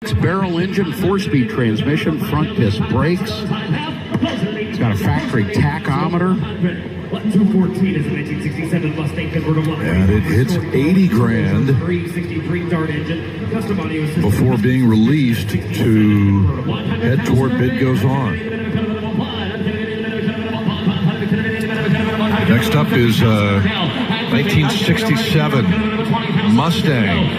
Barrel engine, 4-speed transmission, front disc brakes. It's got a factory tachometer. 214 is a 1967 Mustang convertible. And it hits 80 grand before being released to head toward bid goes on. Next up is 1967 Mustang.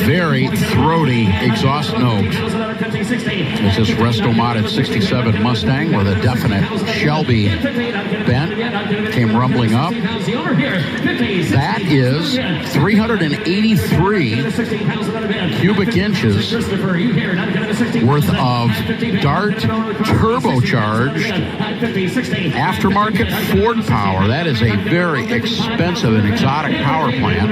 Very throaty exhaust note. It's this resto-modded 67 Mustang with a definite Shelby bent. Came rumbling up. That is 383 cubic inches worth of Dart turbocharged aftermarket Ford power. That is a very expensive and exotic power plant.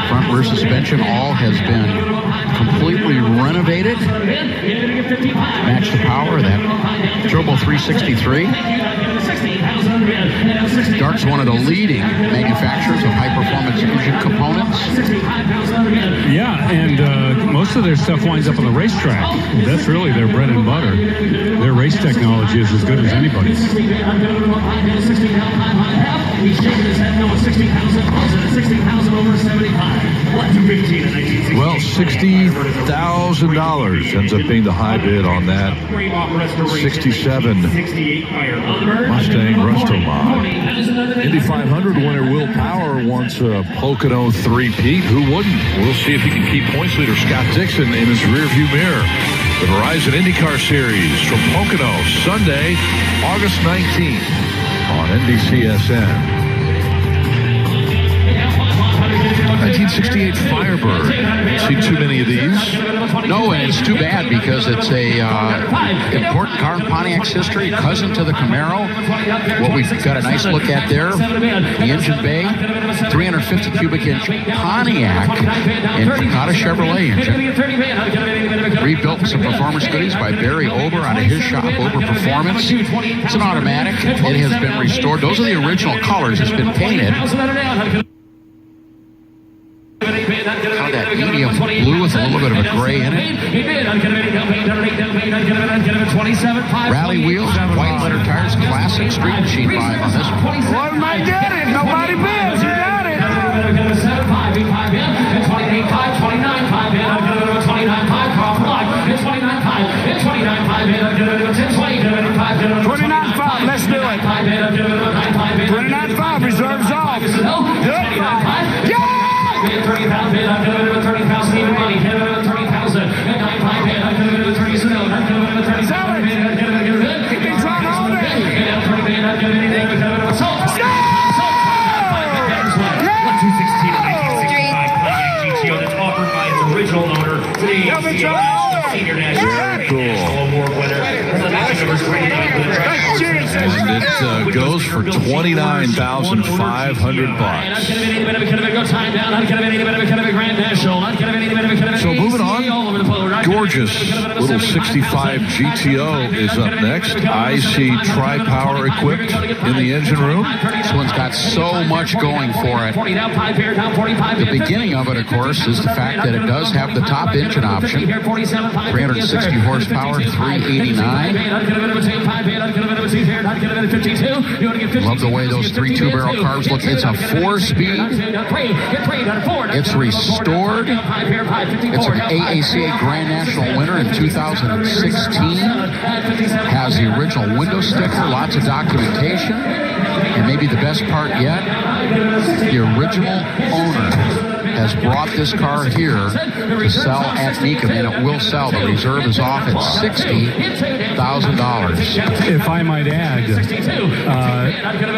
Front rear suspension all has been completely renovated. Match the power of that Turbo 363. Dart's one of the leading manufacturers of high-performance engine components. Yeah, and most of their stuff winds up on the racetrack. That's really their bread and butter. Their race technology is as good as anybody's. Well, $60,000 ends up being the high bid on that 67 Mustang Resto-Mod. Indy 500 winner Will Power wants a Pocono 3-peat. Who wouldn't? We'll see if he can keep points leader Scott Dixon in his rearview mirror. The Verizon IndyCar Series from Pocono, Sunday, August 19th on NBCSN. 1968 Firebird. See too many of these? No, and it's too bad because it's a important car in Pontiac's history, cousin to the Camaro. What we've got a nice look at there, the engine bay, 350 cubic inch Pontiac and Takata Chevrolet engine. Rebuilt with some performance goodies by Barry Ober out of his shop, Ober Performance. It's an automatic. It has been restored. Those are the original colors. It's been painted. How that medium blue with a little bit of a gray in it. Rally wheels, white letter tires, classic street machine vibe on this one. Well, I get it. Nobody bids. You got it. 29.5. Let's do it. 29.5. Reserves off. Good. Yeah! 30,000 bid, I'm going to 30,000 even money, 30,000, 9.5 bid, I'm going to 30 still, I'm going to 30,000 bid, I'm going to get it. Keep it trying all day. 30 bid, I'm going to anything, I'm going to sold. Yeah! 216 1965 Pontiac GTO that's offered by its original owner, the Senior National Award winner. And it goes for $29,500. So moving on, gorgeous little 65 GTO is up next. I see tri-power equipped in the engine room. This one's got so much going for it. The beginning of it, of course, is the fact that it does have the top engine option. 360 horsepower, 389. Love the way those 3 two-barrel carbs look. It's a 4-speed. It's restored. It's an AACA Grand National winner in 2016. Has the original window sticker, lots of documentation. And maybe the best part yet, the original owner has brought this car here to sell at Mecum, and it will sell. The reserve is off at $60,000. If I might add,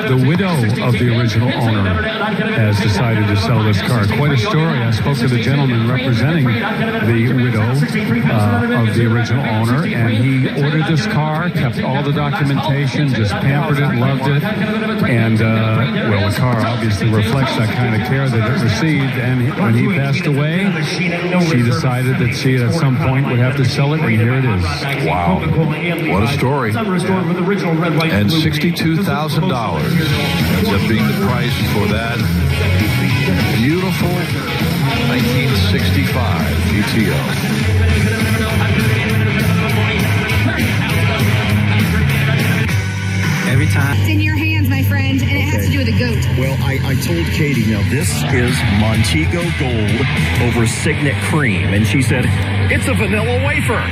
the widow of the original owner has decided to sell this car. Quite a story. I spoke to the gentleman representing the widow of the original owner, and he ordered this car, kept all the documentation, just pampered it, loved it, and, well, the car obviously reflects that kind of care that it received, and when he passed away, she decided that she at some point would have to sell it, and here it is. Wow. What a story. And $62,000 ends up being the price for that 65 GTO. Every time. It's in your hands, my friend, and it has to do with a goat. Well, I told Katie, now this is Montego Gold over Signet Cream, and she said, it's a vanilla wafer.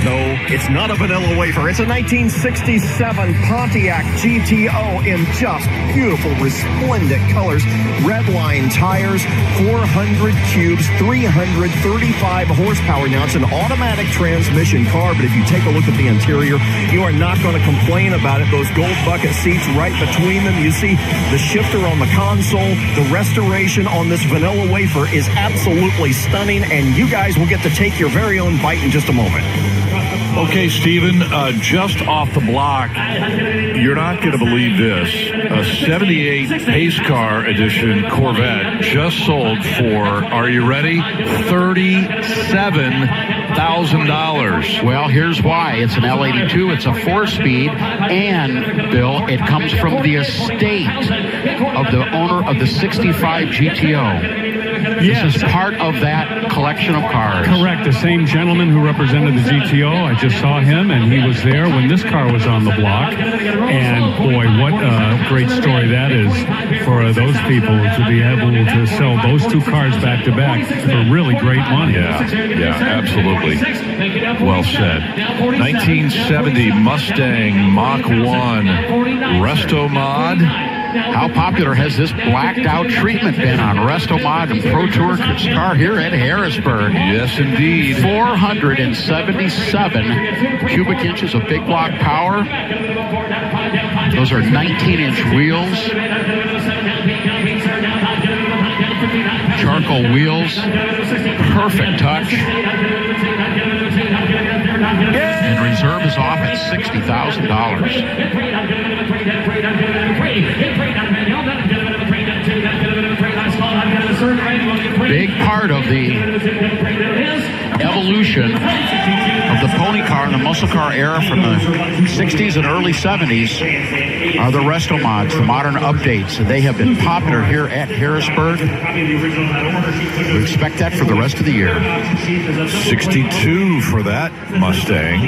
No, it's not a vanilla wafer. It's a 1967 Pontiac GTO in just beautiful, resplendent colors. Redline tires, 400 cubes, 335 horsepower. Now, it's an automatic transmission car, but if you take a look at the interior, you are not going to complain about it. Those gold bucket seats right between them. You see the shifter on the console. The restoration on this vanilla wafer is absolutely stunning, and you guys will get to take your very own bite in just a moment. Okay, Stephen, just off the block, you're not going to believe this. A 78 Pace Car Edition Corvette just sold for, are you ready, $37,000. Well, here's why. It's an L82. It's a 4-speed. And, Bill, it comes from the estate of the owner of the 65 GTO. Yes. This is part of that collection of cars. Correct. The same gentleman who represented the GTO, I just saw him, and he was there when this car was on the block. And, boy, what a great story that is for those people to be able to sell those two cars back-to-back for really great money. Yeah, absolutely. Well said. 1970 Mustang Mach 1 Resto Mod. How popular has this blacked-out treatment been on Resto Mod and Pro Tour car here at Harrisburg? Yes, indeed. 477 cubic inches of big block power. Those are 19-inch wheels. Charcoal wheels. Perfect touch. And reserve is off at $60,000. Big part of the evolution of the pony car and the muscle car era from the 60s and early 70s are the Resto Mods, the modern updates. They have been popular here at Harrisburg. We expect that for the rest of the year. 62 for that Mustang.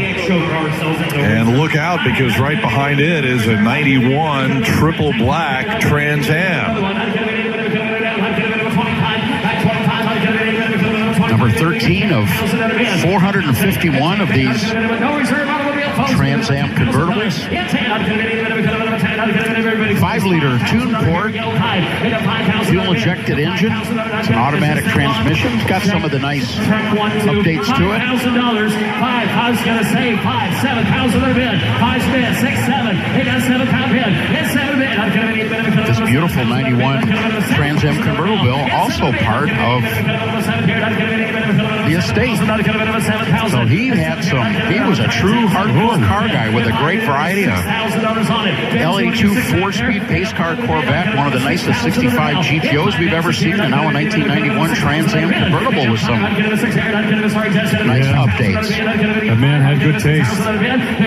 And look out, because right behind it is a 91 triple black Trans Am. Number 13 of 451 of these Trans Am convertibles. 5-liter tune port, fuel-injected engine. It's an automatic transmission. It's got some of the nice updates to it. $5,000. Five's going to save 5, 7,000 on the bid. 5 spin, 6, 7. They got 7-pound bid. It's 7 bid. This beautiful 91 Trans Am convertible, Bill, also part of the estate. So he was a true hardcore car guy with a great variety of L82 4-speed pace car Corvette, one of the nicest 65 GTOs we've ever seen, and now a 1991 Trans Am convertible with some nice updates. The man had good taste.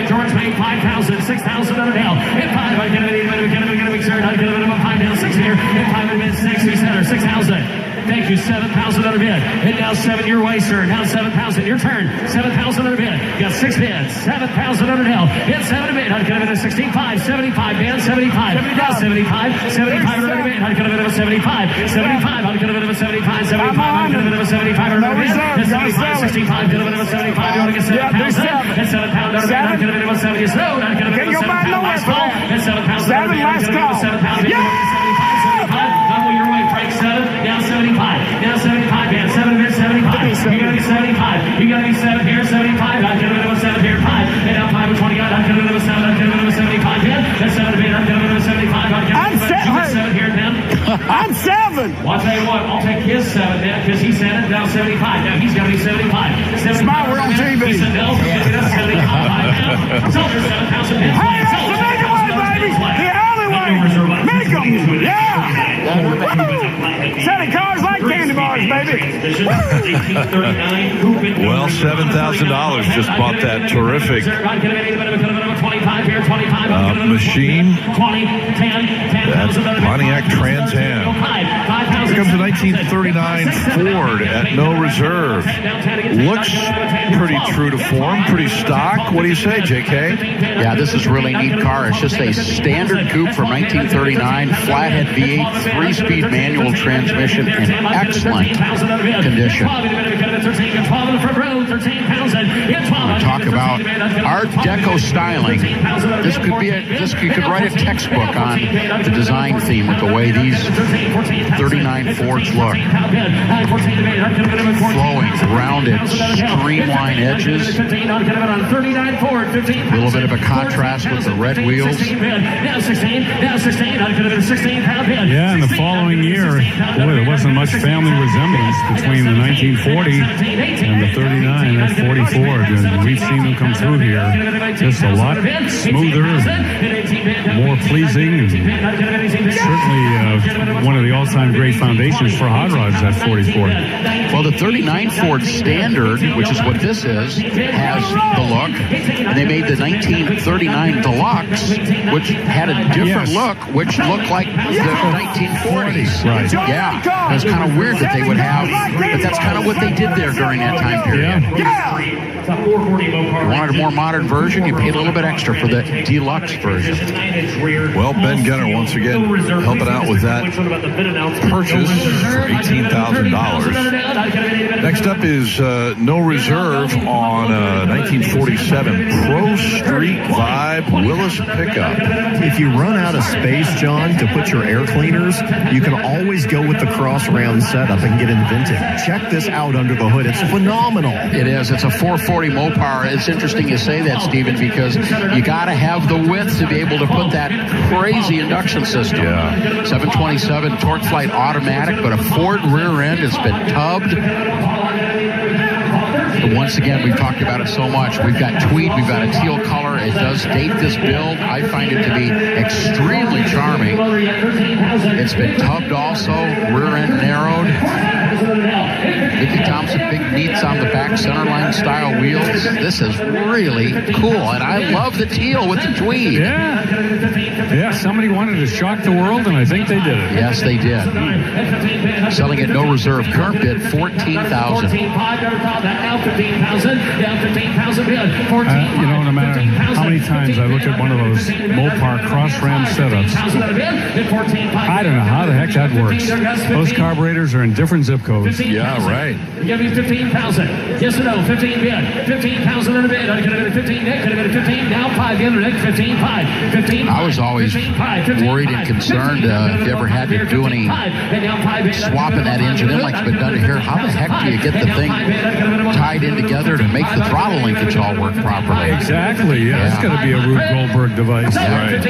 George made 5,000, 6,000 on a nail. Hit 5, I'm going to be 5 nail, 6 here. Hit 5 and mid 6, 6,000. Thank you, 7,000 on a bid. Hit now 7 your way, sir. Now 7,000. Your turn. 7,000 on a bid. Got 6 bids. 7,000 on a nail. Hit 7 a bid. I could have been a 65, 75 bid. 75. Now 75. 75 on a bid. I could have been a 75. 75. I could have been a 75. 75. I could have been a 75 on a bid. 75. 65. Could have been a 75. You want to get 7,000? Hit 7 pound on a bid. I could have been a 70. Slow. I could have been a 7 pound last call. Hit 7,000 on a bid. I could have been a 7 pound. Yeah! 75. Double your weight. Break 7. Now 75. Now 75. Yeah, 7 bid. 75. You got to be 75. You got to be 7 here. 75. I could have been a 7 here. 5. And now 5 and 20. I could have been a 7. I could have been a 75. Yeah. That's 7 bid. I could have been a 75. I'm 7 here, man. I'm 7. Well, I'll tell you what. I'll take his 7 then, because he said it. Now 75. Now he's got to be 75. 75. Smile, we're on TV. He said no. That's 75. So there's 7,000 bids. Hey, that's the big one, baby. The alleyway. Make them. Yeah. Selling cars like candy bars. baby. Well, $7,000 just bought that terrific machine. That's Pontiac Trans Am. Here comes a 1939 Ford at no reserve. Looks pretty true to form, pretty stock. What do you say, JK? Yeah, this is a really neat car. It's just a standard coupe from 1939, flathead V8, 3-speed manual transmission in excellent condition. We talk about Art Deco styling. This could be you could write a textbook on the design theme with the way these 39 Fords look. Flowing, rounded, streamlined edges. A little bit of a contrast with the red wheels. Yeah, in the following year, boy, there wasn't much family resemblance between the 1940 and the 39, that 40 Ford. And we've seen them come through here just a lot smoother and more pleasing. And certainly one of the all-time great foundations for hot rods, that 40 Ford. Well, the 39 Ford Standard, which is what this is, has the look. And they made the 1939 Deluxe, which had a different look, which looked like the 1940s. Right. Yeah. It was kind of weird that they would have, but that's kind of what they did there during that time period. You wanted a more modern version, you paid a little bit extra for the deluxe version. Well, Ben Gunner once again helping out with that purchase for $18,000. Next up is no reserve on 1947 Pro Street Vibe Willis pickup. If you run out of space, John, to put your air cleaners, you can always go with the cross round setup and get inventive. Check this out under the hood. It's phenomenal. It is. It's a 440 Mopar. It's interesting you say that, Stephen, because you got to have the width to be able to put that crazy induction system. Yeah. 727 Torque Flight automatic, but a Ford rear end. It's been tubbed. But once again, we've talked about it so much. We've got tweed, we've got a teal color. It does date this build. I find it to be extremely charming. It's been tubbed also, rear end narrowed. Mickey Thompson big neats on the back, centerline style wheels. This is really cool, and I love the teal with the tweed. Yeah, somebody wanted to shock the world, and I think they did it. Yes, they did. Selling at no reserve. Current bid $14,000. No matter how many times I look at one of those Mopar cross ram setups, I don't know how the heck that works. Those carburetors are in different zip codes. Yeah, right. Give me 15,000. Yes or no? 15 bid. 15,000 in a bid. I could have been 15. Nick could have been 15. Now 5 the other Nick. 15 5. 15. I was always worried and concerned if you ever had to do any swapping that engine in like it's been done here. How the heck do you get the thing tied in together to make the throttle linkage all work properly? Exactly. Yeah, it's got to be a Rube Goldberg device. Right.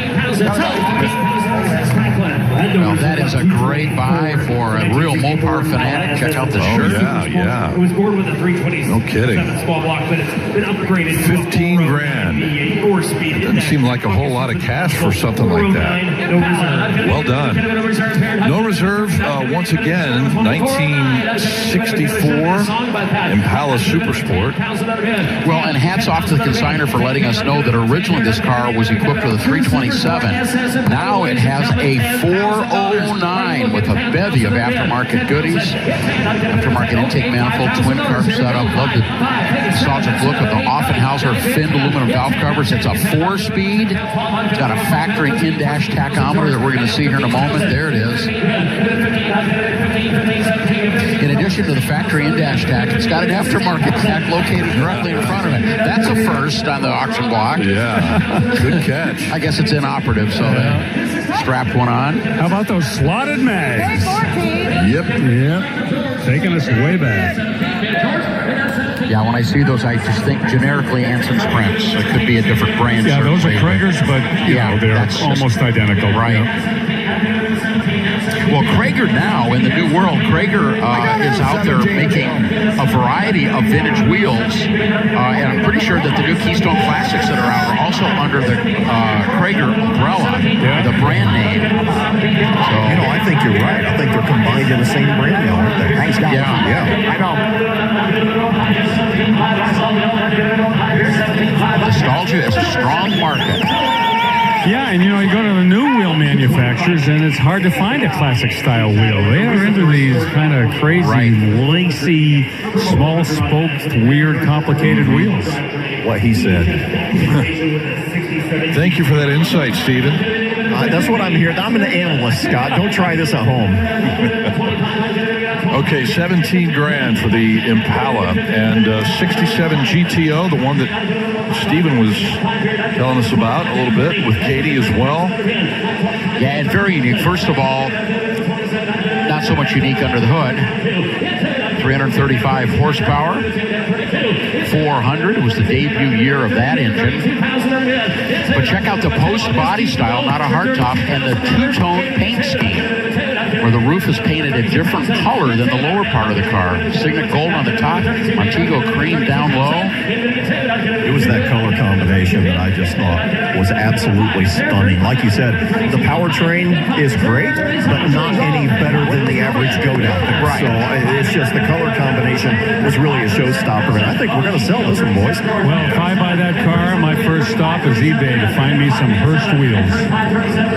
Well, that is a great buy for a real Mopar fanatic. Check out the shirt. Yeah. It was born with a 320. No kidding. Small block, but it's been upgraded. 15 grand. Doesn't seem like a whole lot of cash for something like that. Well done. No reserve, once again, 1964 Impala Supersport. Well, and hats off to the consignor for letting us know that originally this car was equipped with a 327. Now it has a 409 with a bevy of aftermarket goodies. Aftermarket intake manifold, twin carb setup. Love the nostalgic look of the Offenhauser finned aluminum valve covers. It's a 4-speed. It's got a factory in-dash tachometer that we're going to see here in a moment. There it is. In addition to the factory in-dash tack, it's got an aftermarket tack located directly in front of it. That's a first on the auction block. Yeah, good catch. I guess it's inoperative, so they strapped one on. How about those slotted mags? Yep. Taking us way back. Yeah, when I see those, I just think generically Anson's Prince. It could be a different brand. Yeah, those are certainly, Kragers, but they're almost identical. Right. Yep. Well, Krager now, in the new world, Krager is out there making a variety of vintage wheels, and I'm pretty sure that the new Keystone Classics that are out are also under the Krager umbrella, the brand name. So, I think you're right. I think they're combined in the same brand now, aren't they? yeah. I know. Nostalgia is a strong market. Yeah, and you go to the new wheel manufacturers, and it's hard to find a classic style wheel. They are into these kind of crazy, lacy, small spoked, weird, complicated wheels. What he said. Thank you for that insight, Stephen. That's what I'm here. I'm an analyst, Scott. Don't try this at home. Okay, 17 grand for the Impala and 67 GTO, the one that Stephen was telling us about a little bit with Katie as well. Yeah, and very unique. First of all, not so much unique under the hood. 335 horsepower. 400 was the debut year of that engine. But check out the post body style, not a hardtop, and the two-tone paint scheme, where the roof is painted a different color than the lower part of the car. Signet gold on the top, Montego cream down low. It was that color combination that I just thought was absolutely stunning. Like you said, the powertrain is great, but not any better than the average goat out there. Right. So it's just the color combination was really a showstopper, and I think we're going to sell this one, boys. Well, if I buy that car, my first stop is eBay to find me some Hurst wheels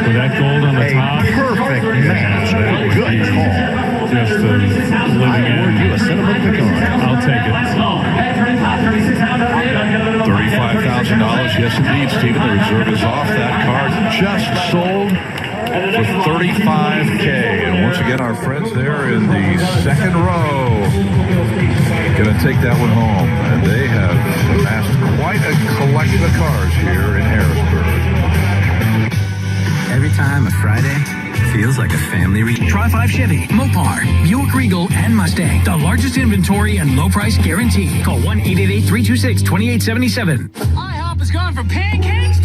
with that gold on the top. Perfect match. Good call. Just a living Award you a cinnamon pecan. I'll take it. $35,000. Yes, indeed, Stephen. The reserve is off. That car just sold for $35K. And once again, our friends there in the second row going to take that one home. And they have amassed quite a collection of cars here in Harrisburg. Every time a Friday feels like a family reunion. Try 5 Chevy, Mopar, Buick Regal, and Mustang. The largest inventory and low price guarantee. Call 1-888-326-2877. IHOP has gone from pancakes